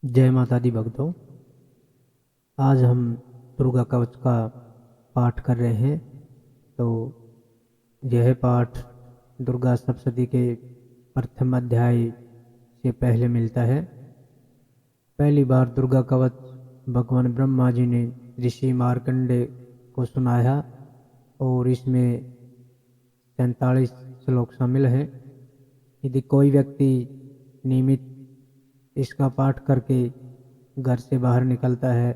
जय माता दी भक्तों। आज हम दुर्गा कवच का पाठ कर रहे हैं। तो यह पाठ दुर्गा सप्तशती के प्रथम अध्याय से पहले मिलता है। पहली बार दुर्गा कवच भगवान ब्रह्मा जी ने ऋषि मार्कंडेय को सुनाया और इसमें 47 श्लोक शामिल हैं। यदि कोई व्यक्ति नियमित इसका पाठ करके घर से बाहर निकलता है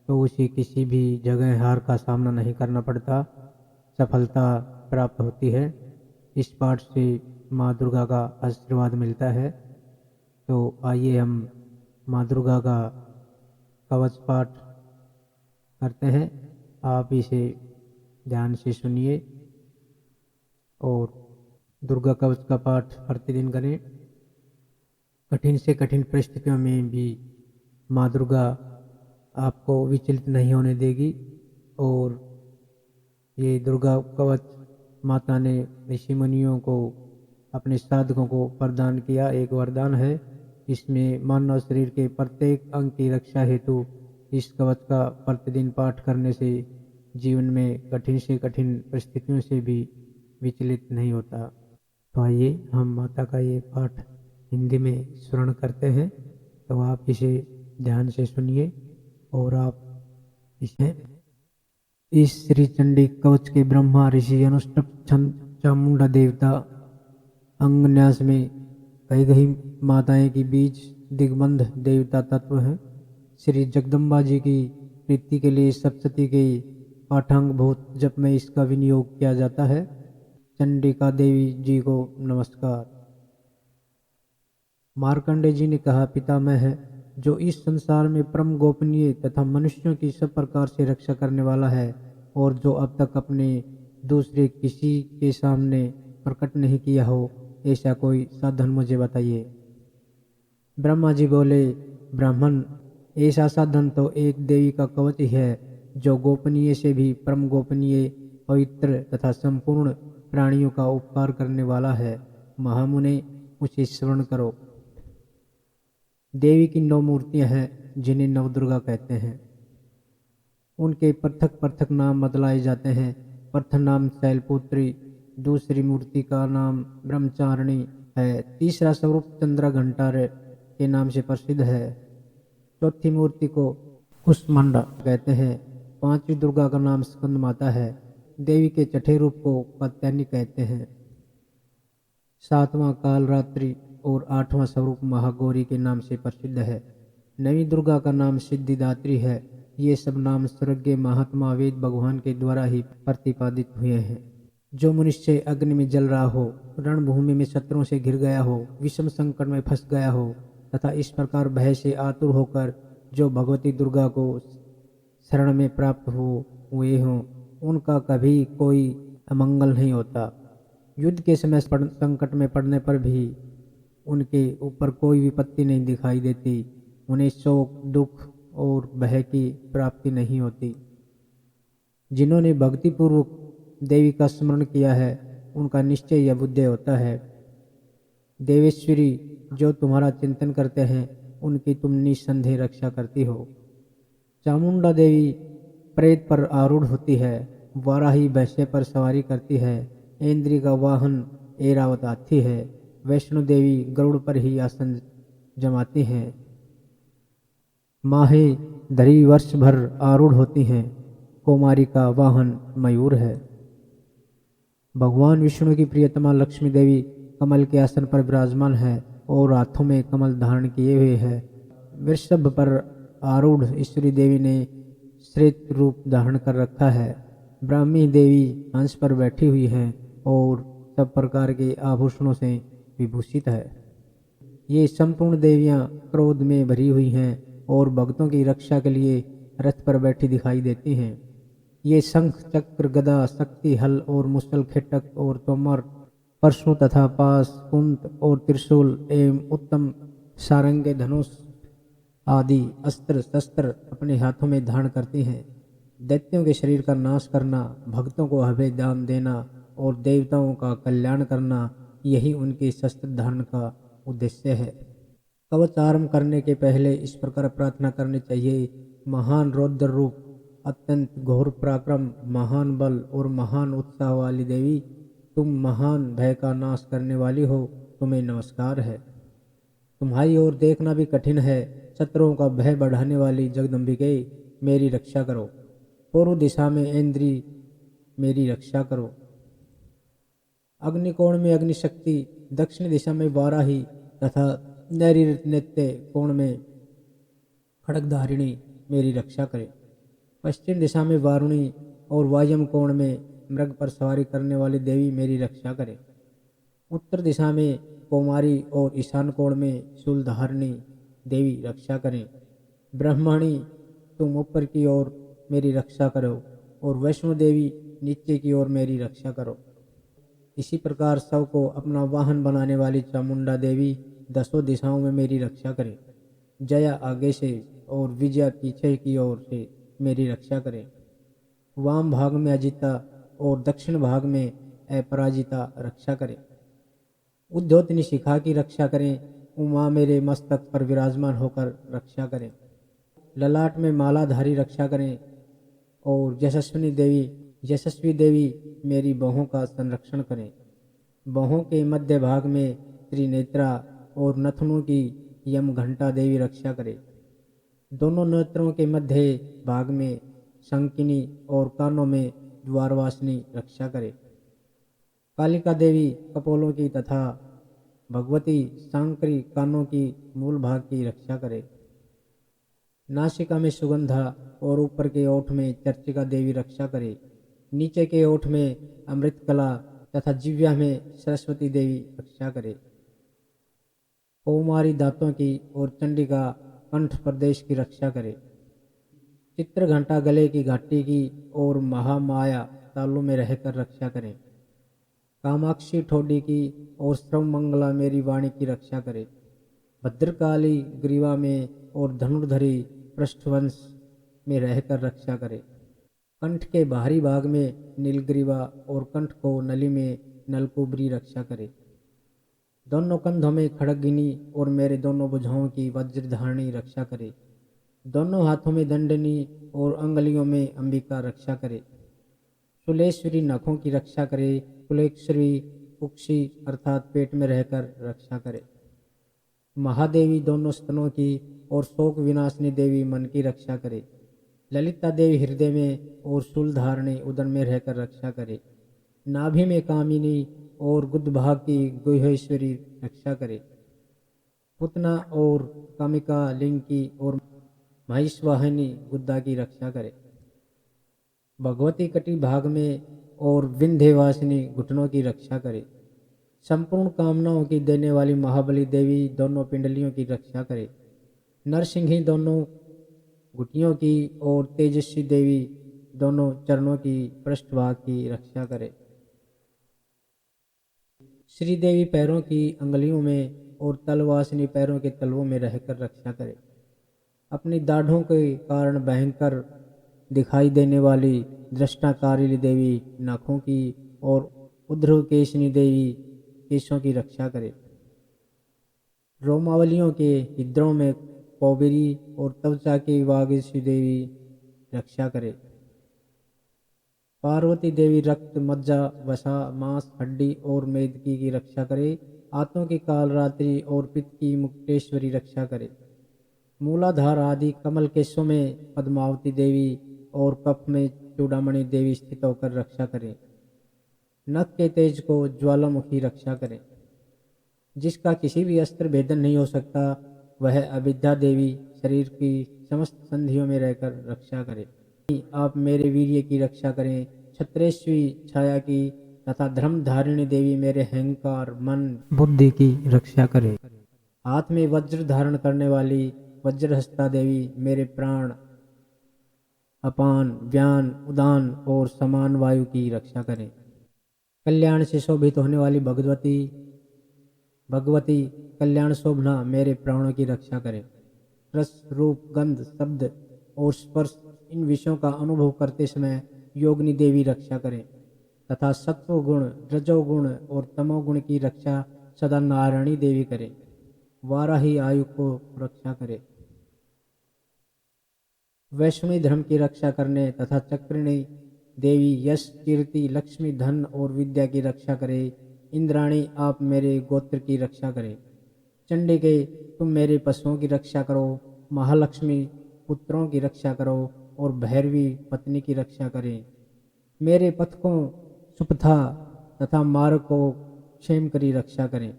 तो उसे किसी भी जगह हार का सामना नहीं करना पड़ता, सफलता प्राप्त होती है। इस पाठ से माँ दुर्गा का आशीर्वाद मिलता है। तो आइए हम माँ दुर्गा का कवच पाठ करते हैं। आप इसे ध्यान से सुनिए और दुर्गा कवच का पाठ प्रतिदिन करें। कठिन से कठिन परिस्थितियों में भी माँ दुर्गा आपको विचलित नहीं होने देगी। और ये दुर्गा कवच माता ने ऋषि मुनियों को, अपने साधकों को प्रदान किया, एक वरदान है। इसमें मानव शरीर के प्रत्येक अंग की रक्षा हेतु इस कवच का प्रतिदिन पाठ करने से जीवन में कठिन से कठिन परिस्थितियों से भी विचलित नहीं होता। तो आइए हम माता का ये पाठ हिंदी में श्रवण करते हैं। तो आप इसे ध्यान से सुनिए और आप इसे इस श्री चंडी कवच के ब्रह्मा ऋषि अनुष्टुप चामुंडा देवता अंगन्यास में कई कई माताएं की बीच दिग्बंध देवता तत्व हैं। श्री जगदम्बा जी की प्रीति के लिए सप्तशती के पाठांग भूत जप में इसका विनियोग किया जाता है। चंडिका देवी जी को नमस्कार। मार्कंडेय जी ने कहा, पितामह है जो इस संसार में परम गोपनीय तथा मनुष्यों की सब प्रकार से रक्षा करने वाला है और जो अब तक अपने दूसरे किसी के सामने प्रकट नहीं किया हो, ऐसा कोई साधन मुझे बताइए। ब्रह्मा जी बोले, ब्राह्मण, ऐसा साधन तो एक देवी का कवच ही है जो गोपनीय से भी परम गोपनीय, पवित्र तथा संपूर्ण प्राणियों का उपकार करने वाला है। महामुने, उसे श्रवण करो। देवी की 9 मूर्तियां हैं जिन्हें नवदुर्गा कहते हैं। उनके पृथक पृथक नाम बतलाए जाते हैं। प्रथम नाम शैलपुत्री, दूसरी मूर्ति का नाम ब्रह्मचारिणी है, तीसरा स्वरूप चंद्रा घंटार के नाम से प्रसिद्ध है, चौथी मूर्ति को कुष्मांडा कहते हैं, पांचवी दुर्गा का नाम स्कंद माता है, देवी के छठे रूप को कात्यायनी कहते हैं, सातवां कालरात्रि और आठवां स्वरूप महागौरी के नाम से प्रसिद्ध है। नवी दुर्गा का नाम सिद्धिदात्री है। ये सब नाम स्वर्गीय महात्मा वेद भगवान के द्वारा ही प्रतिपादित हुए हैं। जो मनुष्य अग्नि में जल रहा हो, रणभूमि में शत्रुओं से घिर गया हो, विषम संकट में फंस गया हो तथा इस प्रकार भय से आतुर होकर जो भगवती दुर्गा को शरण में प्राप्त हुए हों, उनका कभी कोई अमंगल नहीं होता। युद्ध के समय संकट में पड़ने पर भी उनके ऊपर कोई विपत्ति नहीं दिखाई देती। उन्हें शोक, दुख और भय की प्राप्ति नहीं होती। जिन्होंने भक्तिपूर्वक देवी का स्मरण किया है, उनका निश्चय यह बुद्धि होता है। देवेश्वरी, जो तुम्हारा चिंतन करते हैं, उनकी तुम निस्संदेह रक्षा करती हो। चामुंडा देवी प्रेत पर आरूढ़ होती है, वाराही भैंसे पर सवारी करती है, इंद्री का वाहन ऐरावत हाथी है, वैष्णो देवी गरुड़ पर ही आसन जमाती हैं, माहे धरी वर्ष भर आरूढ़ होती हैं, कौमारी का वाहन मयूर है। भगवान विष्णु की प्रियतमा लक्ष्मी देवी कमल के आसन पर विराजमान है और हाथों में कमल धारण किए हुए है। वृषभ पर आरूढ़ ईश्वरी देवी ने श्वेत रूप धारण कर रखा है। ब्राह्मी देवी हंस पर बैठी हुई है और सब प्रकार के आभूषणों से विभूषित है। ये संपूर्ण देवियां क्रोध में भरी हुई हैं और भक्तों की रक्षा के लिए रथ पर बैठी दिखाई देती हैं। ये शंख, चक्र, गदा, शक्ति, हल और मुसल, खिटक और तोमर, परशु तथा पास, कुंत और त्रिशूल एवं उत्तम सारंगे, धनुष आदि अस्त्र शस्त्र अपने हाथों में धारण करती हैं। दैत्यों के शरीर का नाश करना, भक्तों को अभय दान देना और देवताओं का कल्याण करना, यही उनके शस्त्र धारण का उद्देश्य है। कवच आरंभ करने के पहले इस प्रकार प्रार्थना करनी चाहिए। महान रौद्र रूप, अत्यंत घोर पराक्रम, महान बल और महान उत्साह वाली देवी, तुम महान भय का नाश करने वाली हो, तुम्हें नमस्कार है। तुम्हारी ओर देखना भी कठिन है। शत्रुओं का भय बढ़ाने वाली जगदम्बिके, मेरी रक्षा करो। पूर्व दिशा में इंद्री, मेरी रक्षा करो। अग्निकोण में अग्निशक्ति, दक्षिण दिशा में वाराही तथा नैऋत्य कोण में खड्गधारिणी, मेरी रक्षा करे। पश्चिम दिशा में वारुणी और वायम कोण में मृग पर सवारी करने वाली देवी, मेरी रक्षा करे। उत्तर दिशा में कौमारी और ईशान कोण में शूलधारिणी देवी रक्षा करें। ब्रह्मणी, तुम ऊपर की ओर मेरी रक्षा करो और वैष्णो देवी नीचे की ओर मेरी रक्षा करो। इसी प्रकार सब को अपना वाहन बनाने वाली चामुंडा देवी दसों दिशाओं में मेरी रक्षा करे। जया आगे से और विजया पीछे की ओर से मेरी रक्षा करे। वाम भाग में अजिता और दक्षिण भाग में अपराजिता रक्षा करे। उद्योतनी शिखा की रक्षा करें। उमा मेरे मस्तक पर विराजमान होकर रक्षा करें। ललाट में मालाधारी रक्षा करें। और यशस्वी देवी मेरी बाहों का संरक्षण करें। बाहों के मध्य भाग में त्रिनेत्रा और नथनों की यम घंटा देवी रक्षा करे। दोनों नेत्रों के मध्य भाग में शंकिनी और कानों में द्वारवासिनी रक्षा करे। कालिका देवी कपोलों की तथा भगवती सांकरी कानों की मूल भाग की रक्षा करे। नासिका में सुगंधा और ऊपर के ओठ में चर्चिका देवी रक्षा करे। नीचे के ओठ में अमृतकला तथा जिह्वा में सरस्वती देवी रक्षा करे। कौमारी दांतों की और चंडिका कंठ प्रदेश की रक्षा करे। चित्र घंटा गले की घाटी की और महामाया तालू में रहकर रक्षा करें। कामाक्षी ठोडी की और श्रवमंगला मेरी वाणी की रक्षा करे। भद्रकाली ग्रीवा में और धनुर्धरी पृष्ठवंश में रहकर रक्षा करे। कंठ के बाहरी भाग में नीलग्रीवा और कंठ को नली में नलकुबरी रक्षा करे। दोनों कंधों में खड़गिनी और मेरे दोनों भुजाओं की वज्रधारणी रक्षा करे। दोनों हाथों में दंडनी और अंगुलियों में अंबिका रक्षा करे। कुलेश्वरी नखों की रक्षा करे। कुलेश्वरी कुक्षी अर्थात पेट में रहकर रक्षा करे। महादेवी दोनों स्तनों की और शोक विनाशिनी देवी मन की रक्षा करे। ललिता देवी हृदय में और शूलधारणी उदर में रहकर रक्षा करे। नाभि में कामिनी और गुदभाग की गुहेश्वरी रक्षा करे। पुतना और कामिका लिंग की और महिषवाहिनी गुद्दा की रक्षा करे। भगवती कटी भाग में और विंध्यवासिनी घुटनों की रक्षा करे। संपूर्ण कामनाओं की देने वाली महाबली देवी दोनों पिंडलियों की रक्षा करे। नरसिंही दोनों घुटियों की और तेजस्वी देवी दोनों चरणों की पृष्ठभाग की रक्षा करे। श्री देवी पैरों की अंगुलियों में और तलवासिनी पैरों के तलवों में रहकर रक्षा करे। अपनी दाढ़ों के कारण भयंकर दिखाई देने वाली दृष्टाकारिणी देवी नाखों की और उध्रकेशिनी देवी केशों की रक्षा करे। रोमावलियों के हिद्रों में कौबेरी और त्वचा की वागीशी देवी रक्षा करे। पार्वती देवी रक्त, मज्जा, वसा, मांस, हड्डी और मेदकी की रक्षा करे। आंतों की कालरात्रि और पित्त की मुक्तेश्वरी रक्षा करे। मूलाधार आदि कमल केशों में पद्मावती देवी और कफ में चूड़ामणि देवी स्थित होकर रक्षा करें। नख के तेज को ज्वालामुखी रक्षा करें। जिसका किसी भी अस्त्र भेदन नहीं हो सकता, वह अविद्या देवी शरीर की समस्त संधियों में रहकर रक्षा करे। आप मेरे वीर्य की रक्षा करें। छत्रेश्वी छाया की तथा धर्मधारिणी देवी मेरे अहंकार, मन, बुद्धि की रक्षा करे। हाथ में वज्र धारण करने वाली वज्रहस्ता देवी मेरे प्राण, अपान, व्यान, उदान और समान वायु की रक्षा करें। कल्याण से शोभित होने वाली भगवती कल्याण शोभना मेरे प्राणों की रक्षा करें। रस, रूप, गंध, शब्द और स्पर्श इन विषयों का अनुभव करते समय योगिनी देवी रक्षा करें तथा सत्व गुण, रजोगुण और तमोगुण की रक्षा सदा नारायणी देवी करें। वाराही आयु को रक्षा करे। वैष्णवी धर्म की रक्षा करने तथा चक्रिणी देवी यश कीर्ति लक्ष्मी धन और विद्या की रक्षा करे। इंद्राणी आप मेरे गोत्र की रक्षा करे। चंडिके तुम मेरे पशुओं की रक्षा करो। महालक्ष्मी पुत्रों की रक्षा करो और भैरवी पत्नी की रक्षा करें। मेरे पथकों सुपथा तथा मार्ग को क्षेम करी रक्षा करें।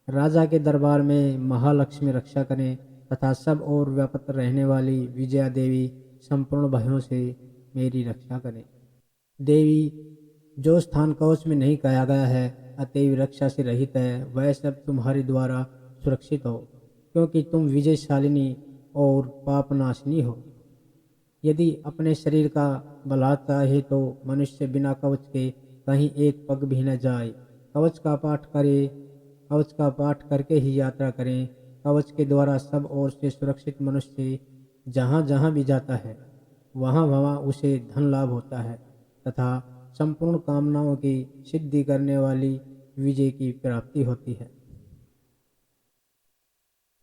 राजा के दरबार में महालक्ष्मी रक्षा करें तथा सब और व्याप्त रहने वाली विजया देवी संपूर्ण भयों से मेरी रक्षा करें। देवी जो स्थान कवच में नहीं कहा गया है अतएव रक्षा से रहित है, वह सब तुम्हारे द्वारा सुरक्षित हो, क्योंकि तुम विजयशालिनी और पापनाशिनी हो। यदि अपने शरीर का बलात् चाहे तो मनुष्य बिना कवच के कहीं एक पग भी न जाए। कवच का पाठ करे, कवच का पाठ करके ही यात्रा करें। कवच के द्वारा सब ओर से सुरक्षित मनुष्य जहाँ जहाँ भी जाता है वहाँ वहाँ उसे धन लाभ होता है तथा संपूर्ण कामनाओं की सिद्धि करने वाली विजय की प्राप्ति होती है।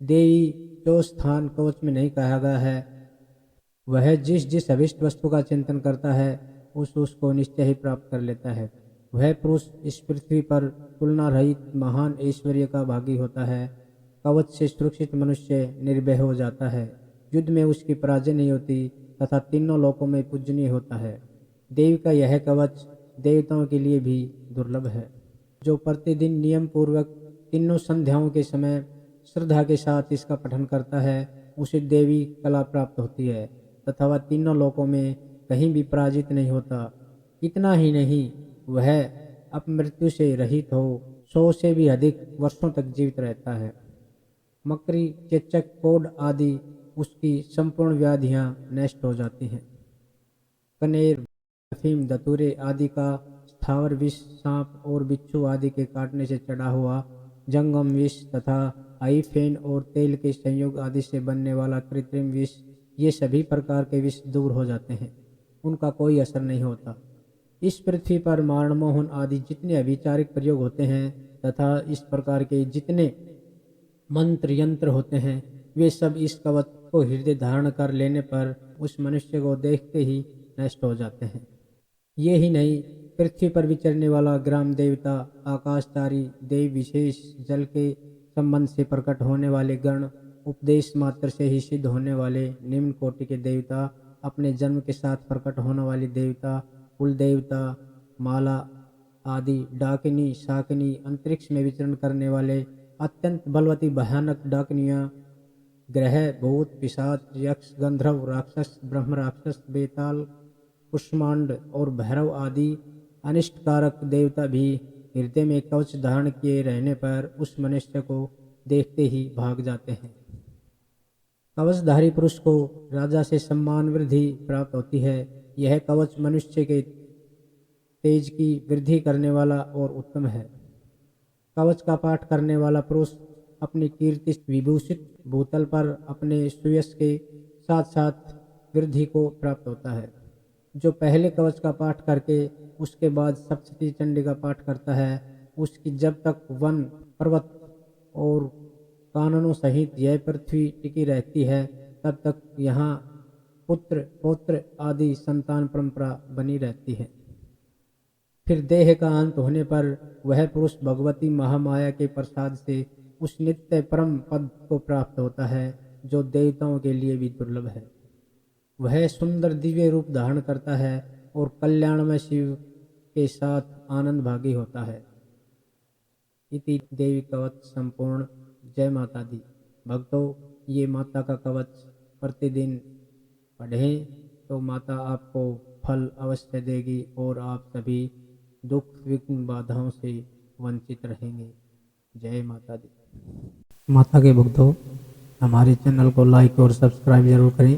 देवी जो स्थान कवच में नहीं कहा गया है वह जिस जिस अभिष्ट वस्तु का चिंतन करता है उसको निश्चय ही प्राप्त कर लेता है। वह पुरुष इस पृथ्वी पर तुलना रहित महान ऐश्वर्य का भागी होता है। कवच से सुरक्षित मनुष्य निर्भय हो जाता है, युद्ध में उसकी पराजय नहीं होती तथा तीनों लोकों में पूजनीय होता है। देव का यह कवच देवताओं के लिए भी दुर्लभ है। जो प्रतिदिन नियम पूर्वक तीनों संध्याओं के समय श्रद्धा के साथ इसका पठन करता है उसे देवी कला प्राप्त होती है तथा वह तीनों लोकों में कहीं भी पराजित नहीं होता। इतना ही नहीं, वह अपमृत्यु से रहित हो 100 से भी अधिक वर्षों तक जीवित रहता है। मकरी चेचक कोढ़ आदि उसकी संपूर्ण व्याधियां नष्ट हो जाती हैं। कनेर अफीम धतूरे आदि का स्थावर विष सांप और बिच्छू आदि के काटने से चढ़ा हुआ जंगम विष तथा आईफेन और तेल के संयोग आदि से बनने वाला कृत्रिम विष, ये सभी प्रकार के विष दूर हो जाते हैं, उनका कोई असर नहीं होता। इस पृथ्वी पर मारणमोहन आदि जितने अभिचारिक प्रयोग होते हैं तथा इस प्रकार के जितने मंत्र यंत्र होते हैं वे सब इस कवच को हृदय धारण कर लेने पर उस मनुष्य को देखते ही नष्ट हो जाते हैं। ये ही नहीं, पृथ्वी पर विचरने वाला ग्राम देवता, आकाशचारी देव, विशेष जल के संबंध से प्रकट होने वाले गण, उपदेश मात्र से ही सिद्ध होने वाले निम्न कोटि के देवता, अपने जन्म के साथ प्रकट होने वाली देवता, कुल देवता, माला आदि, डाकिनी शाकिनी, अंतरिक्ष में विचरण करने वाले अत्यंत बलवती भयानक डाकिनियाँ, ग्रह भूत पिशाच यक्ष गंधर्व राक्षस ब्रह्म राक्षस बेताल कुष्मांड और भैरव आदि अनिष्टकारक देवता भी हृदय में कवच धारण किए रहने पर उस मनुष्य को देखते ही भाग जाते हैं। कवचधारी पुरुष को राजा से सम्मान वृद्धि प्राप्त होती है। यह कवच मनुष्य के तेज की वृद्धि करने वाला और उत्तम है। कवच का पाठ करने वाला पुरुष अपनी कीर्ति विभूषित भूतल पर अपने सुयश के साथ साथ वृद्धि को प्राप्त होता है। जो पहले कवच का पाठ करके उसके बाद सप्तशती चंडी का पाठ करता है उसकी जब तक वन पर्वत और काननों सहित यह पृथ्वी टिकी रहती है तब तक यहाँ पुत्र पौत्र आदि संतान परंपरा बनी रहती है। फिर देह का अंत होने पर वह पुरुष भगवती महामाया के प्रसाद से उस नित्य परम पद को प्राप्त होता है जो देवताओं के लिए भी दुर्लभ है। वह सुंदर दिव्य रूप धारण करता है और कल्याणमय शिव के साथ आनंद भागी होता है। इति देवी कवच संपूर्ण। जय माता दी। भक्तों, ये माता का कवच प्रतिदिन पढ़ें तो माता आपको फल अवश्य देगी और आप सभी दुख विघ्न बाधाओं से वंचित रहेंगे। जय माता दी। माता के भक्तों, हमारे चैनल को लाइक और सब्सक्राइब जरूर करें।